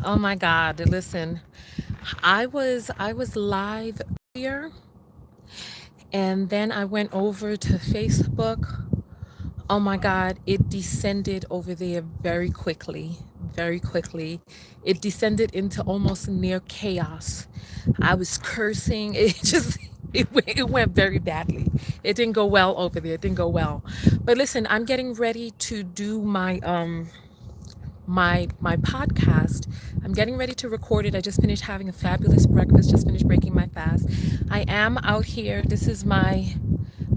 Oh my God, listen. I was live earlier and then I went over to Facebook. Oh my God, it descended over there very quickly. Very quickly. It descended into almost near chaos. I was cursing. It went very badly. It didn't go well over there. It didn't go well. But listen, I'm getting ready to do my podcast. I'm getting ready to record it. I just finished having a fabulous breakfast, just finished breaking my fast. I am out here. This is my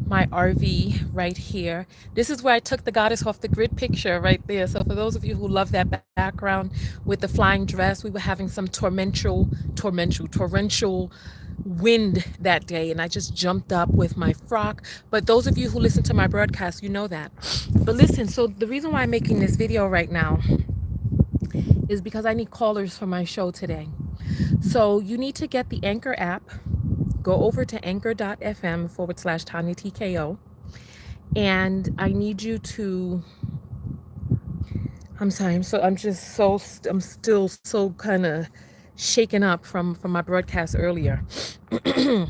RV right here. This is where I took the goddess off the grid picture right there. So for those of you who love that background with the flying dress, we were having some torrential wind that day, and I just jumped up with my frock. But those of you who listen to my broadcast, you know that. But listen, so the reason why I'm making this video right now is because I need callers for my show today. So you need to get the Anchor app, go over to anchor.fm/ Tonya TKO, and I need you to, I'm sorry, I'm still so kind of shaken up from my broadcast earlier. I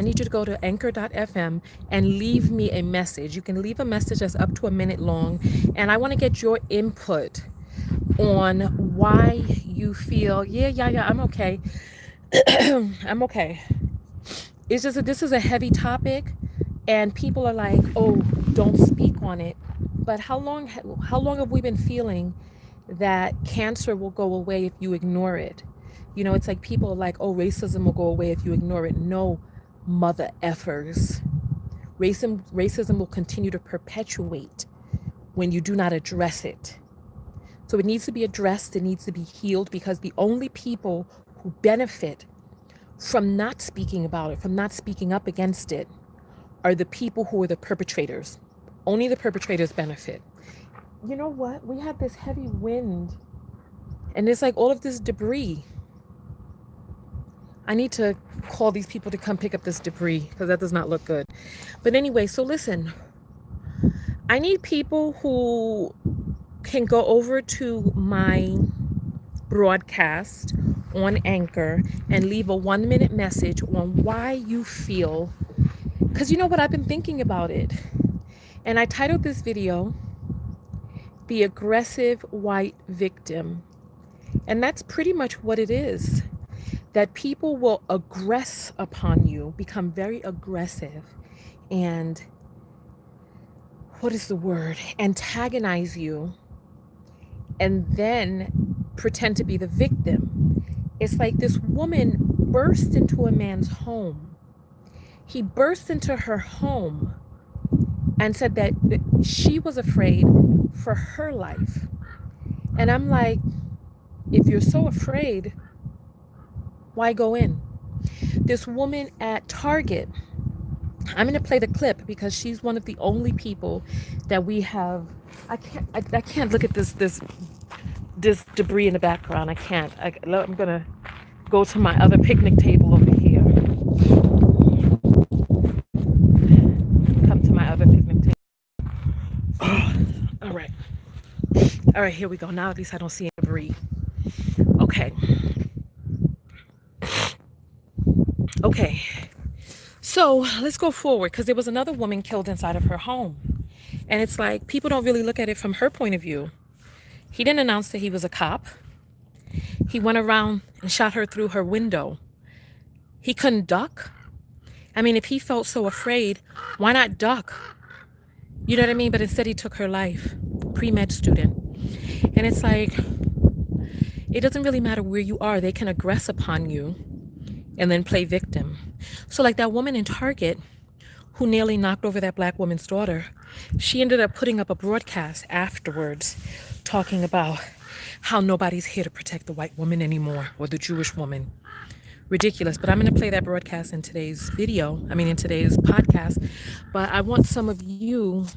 need you to go to anchor.fm and leave me a message. You can leave a message that's up to a minute long, and I want to get your input on why you feel, yeah, I'm okay. I'm okay. It's just that this is a heavy topic, and people are like, "Oh, don't speak on it." But how long have we been feeling that cancer will go away if you ignore it? It's like people are like, "Oh, racism will go away if you ignore it." No, mother effers. Racism will continue to perpetuate when you do not address it. So it needs to be addressed, it needs to be healed, because the only people who benefit from not speaking about it, from not speaking up against it, are the people who are the perpetrators. Only the perpetrators benefit. You know what? We had this heavy wind, and it's like all of this debris. I need to call these people to come pick up this debris because that does not look good. But anyway, so listen, I need people who can go over to my broadcast on Anchor and leave a 1-minute message on why you feel, because you know what, I've been thinking about it, and I titled this video "The Aggressive White Victim," and that's pretty much what it is, that people will aggress upon you, become very aggressive, and what is the word, antagonize you, and then pretend to be the victim. It's like this woman burst into a man's home. He burst into her home and said that she was afraid for her life. And I'm like, if you're so afraid, why go in? This woman at Target, I'm going to play the clip because she's one of the only people that we have. I can't look at this debris in the background. I can't. I'm going to go to my other picnic table over here. Come to my other picnic table. All right. All right, here we go. Now at least I don't see any debris. Okay. Okay. So let's go forward, because there was another woman killed inside of her home. And it's like people don't really look at it from her point of view. He didn't announce that he was a cop. He went around and shot her through her window. He couldn't duck. I mean, if he felt so afraid, why not duck? You know what I mean? But instead he took her life. Pre-med student. And it's like, it doesn't really matter where you are. They can aggress upon you and then play victim. So like that woman in Target who nearly knocked over that black woman's daughter, she ended up putting up a broadcast afterwards talking about how nobody's here to protect the white woman anymore, or the Jewish woman. Ridiculous. But I'm going to play that broadcast in today's in today's podcast. But I want some of you,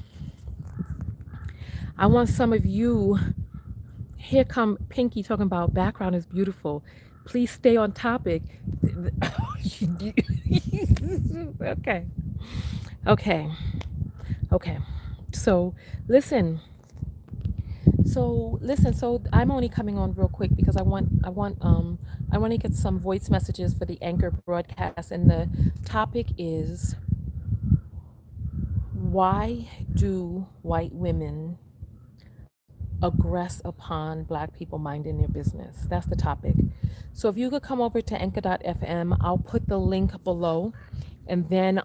here come Pinky talking about background is beautiful. Please stay on topic. Okay. So listen, So listen, so I'm only coming on real quick because I want to get some voice messages for the Anchor broadcast, and the topic is, why do white women aggress upon black people minding their business? That's the topic. So if you could come over to anchor.fm, I'll put the link below, and then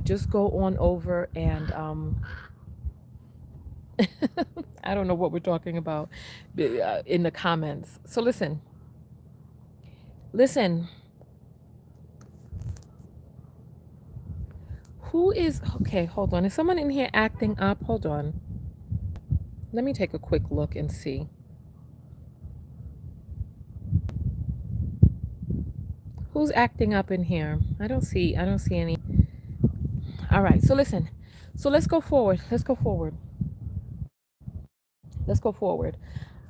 just go on over and I don't know what we're talking about in the comments. So listen. Who is okay? Hold on. Is someone in here acting up? Hold on. Let me take a quick look and see. Who's acting up in here? I don't see any. All right. So listen. So let's go forward. Let's go forward.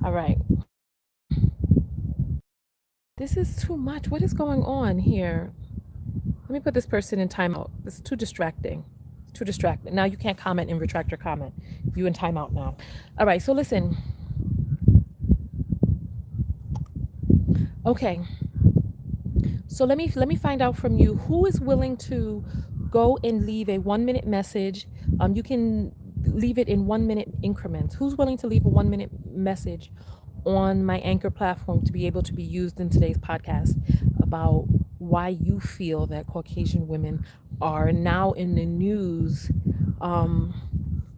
All right. This is too much. What is going on here? Let me put this person in timeout. This is too distracting. It's too distracting. Now you can't comment and retract your comment. You in timeout now. All right. So listen. Okay. So let me find out from you, who is willing to go and leave a 1 minute message. You can leave it in 1 minute increments. Who's willing to leave a 1 minute message on my Anchor platform to be able to be used in today's podcast about why you feel that Caucasian women are now in the news,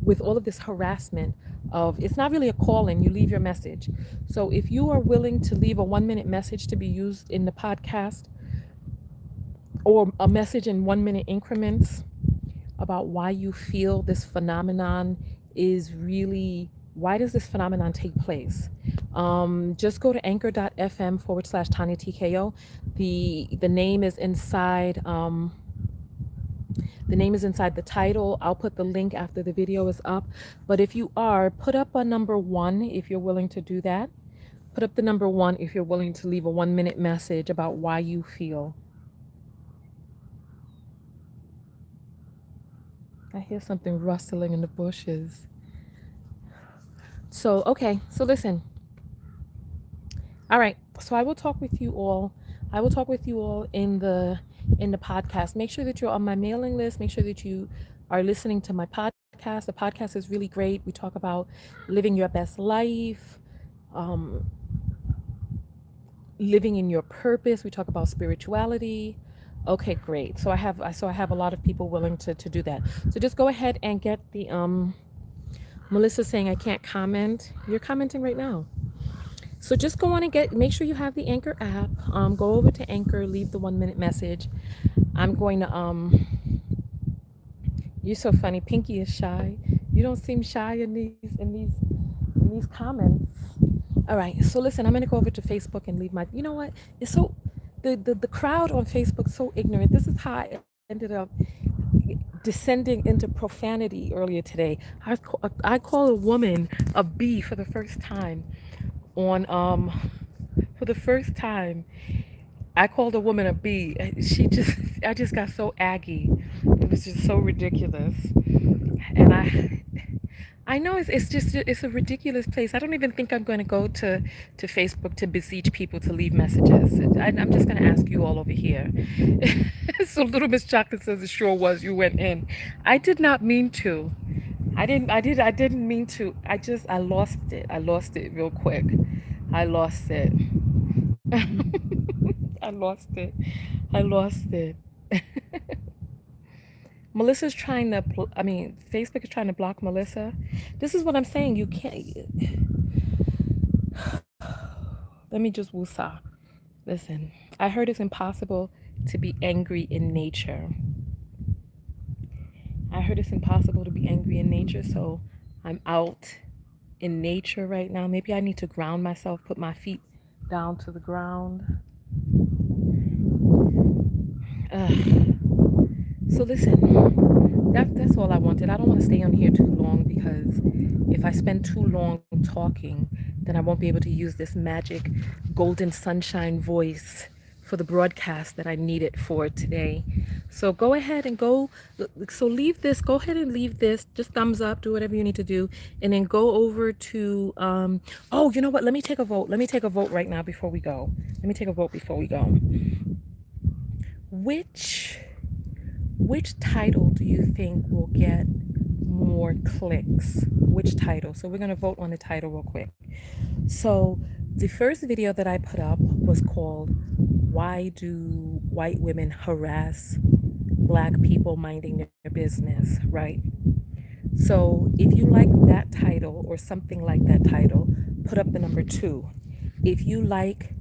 with all of this harassment of, it's not really a call-in, you leave your message. So if you are willing to leave a 1 minute message to be used in the podcast, or a message in 1 minute increments about why you feel this phenomenon is really, why does this phenomenon take place? Just go to anchor.fm/Tonya TKO. The name is inside the title. I'll put the link after the video is up. But if you are, put up a number 1 if you're willing to do that. Put up the number 1 if you're willing to leave a 1 minute message about why you feel. I hear something rustling in the bushes. So, okay. So listen. All right. So I will talk with you all. In the podcast. Make sure that you're on my mailing list. Make sure that you are listening to my podcast. The podcast is really great. We talk about living your best life, living in your purpose. We talk about spirituality. Okay, great. So I have a lot of people willing to do that. So just go ahead and get the Melissa saying I can't comment. You're commenting right now. So just go on and make sure you have the Anchor app. Go over to Anchor, leave the 1 minute message. I'm going to you're so funny. Pinky is shy. You don't seem shy in these comments. All right. So listen, I'm going to go over to Facebook and leave my, you know what? It's so, the crowd on Facebook is so ignorant. This is how I ended up descending into profanity earlier today. I call a woman a bee for the first time on for the first time. I called a woman a bee. I just got so aggy. It was just so ridiculous. And I know it's a ridiculous place. I don't even think I'm going to go to Facebook to beseech people to leave messages. I'm just going to ask you all over here. So Little Miss Chocolate says it sure was. You went in. I did not mean to. I didn't mean to. I lost it. I lost it real quick. I lost it. I lost it. I lost it. Melissa's trying to, Facebook is trying to block Melissa. This is what I'm saying. You can't. Let me just woosah. Listen, I heard it's impossible to be angry in nature. I heard it's impossible to be angry in nature, so I'm out in nature right now. Maybe I need to ground myself, put my feet down to the ground. So listen, that's all I wanted. I don't want to stay on here too long, because if I spend too long talking, then I won't be able to use this magic golden sunshine voice for the broadcast that I needed for today. So go ahead and go. So leave this. Go ahead and leave this. Just thumbs up. Do whatever you need to do, and then go over to. Oh, you know what? Let me take a vote. Let me take a vote right now before we go. Let me take a vote before we go. Which title do you think will get more clicks? Which title? So we're going to vote on the title real quick. So the first video that I put up was called "Why Do White Women Harass Black People Minding Their Business?" Right? So if you like that title or something like that title, put up the number 2. If you like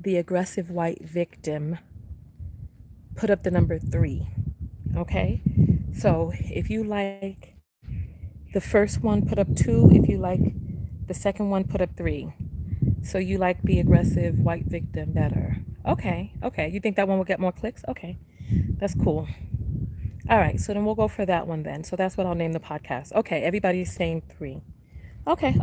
the aggressive white victim, put up the number 3. Okay? So if you like the first one, put up 2. If you like the second one, put up 3. So you like the aggressive white victim better. Okay. You think that one will get more clicks? Okay. That's cool. All right. So then we'll go for that one then. So that's what I'll name the podcast. Okay. Everybody's saying 3. Okay.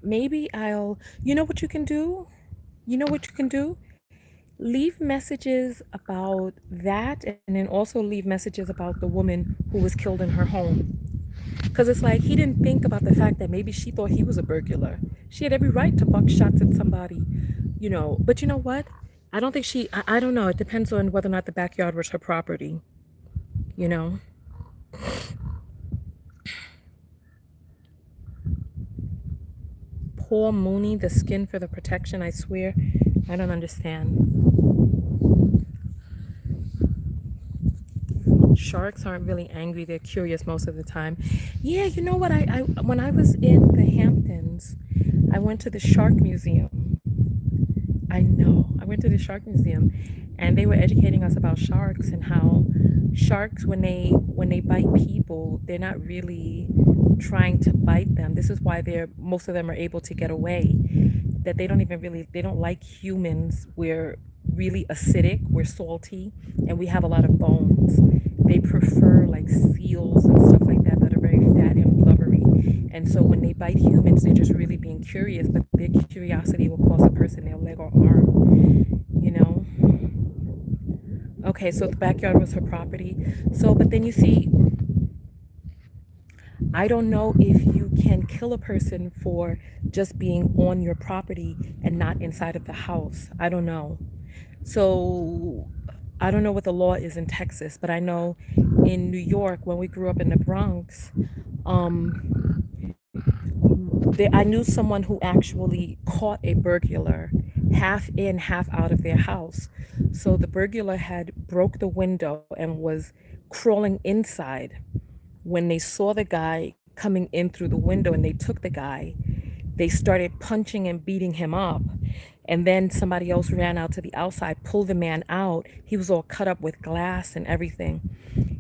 Maybe you know what you can do? Leave messages about that, and then also leave messages about the woman who was killed in her home. Because it's like he didn't think about the fact that maybe she thought he was a burglar. She had every right to buck shots at somebody, But you know what? I don't think I don't know. It depends on whether or not the backyard was her property, you know? Poor Mooney, the skin for the protection, I swear. I don't understand. Sharks aren't really angry. They're curious most of the time. Yeah, you know what? I when I was in the Hamptons, I went to the Shark Museum. I know. I went to the Shark Museum, and they were educating us about sharks and how sharks, when they bite people, they're not really trying to bite them. This is why most of them are able to get away. That they don't like humans. We're really acidic, we're salty, and we have a lot of bones. They prefer like seals and stuff like that are very fat and blubbery. And so when they bite humans, they're just really being curious, but their curiosity will cost a person their leg or arm, Okay, so the backyard was her property. So, but then you see, I don't know if you can kill a person for just being on your property and not inside of the house. I don't know. So I don't know what the law is in Texas, but I know in New York, when we grew up in the Bronx, I knew someone who actually caught a burglar half in, half out of their house. So the burglar had broke the window and was crawling inside. When they saw the guy coming in through the window and they took the guy, they started punching and beating him up. And then somebody else ran out to the outside, pulled the man out. He was all cut up with glass and everything.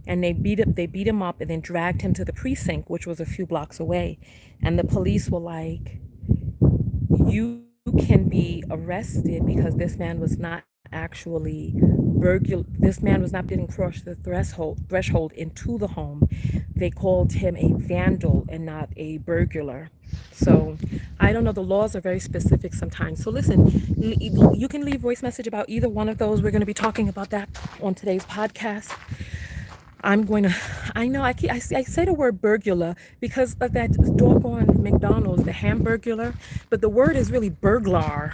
And they beat him up and then dragged him to the precinct, which was a few blocks away. And the police were like, you can be arrested because this man was not actually this man was not didn't cross the threshold into the home. They called him a vandal and not a burglar. So I don't know, the laws are very specific sometimes. So listen, you can leave voice message about either one of those. We're going to be talking about that on today's podcast. I say the word burglar because of that doggone McDonald's, the hamburglar, but the word is really burglar.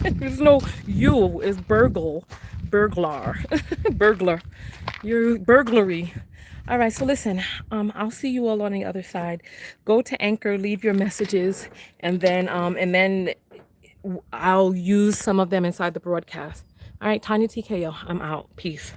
There's no U, it's burglar, burglar, your burglary. All right, so listen, I'll see you all on the other side. Go to Anchor, leave your messages, and then I'll use some of them inside the broadcast. All right, Tonya TKO, I'm out. Peace.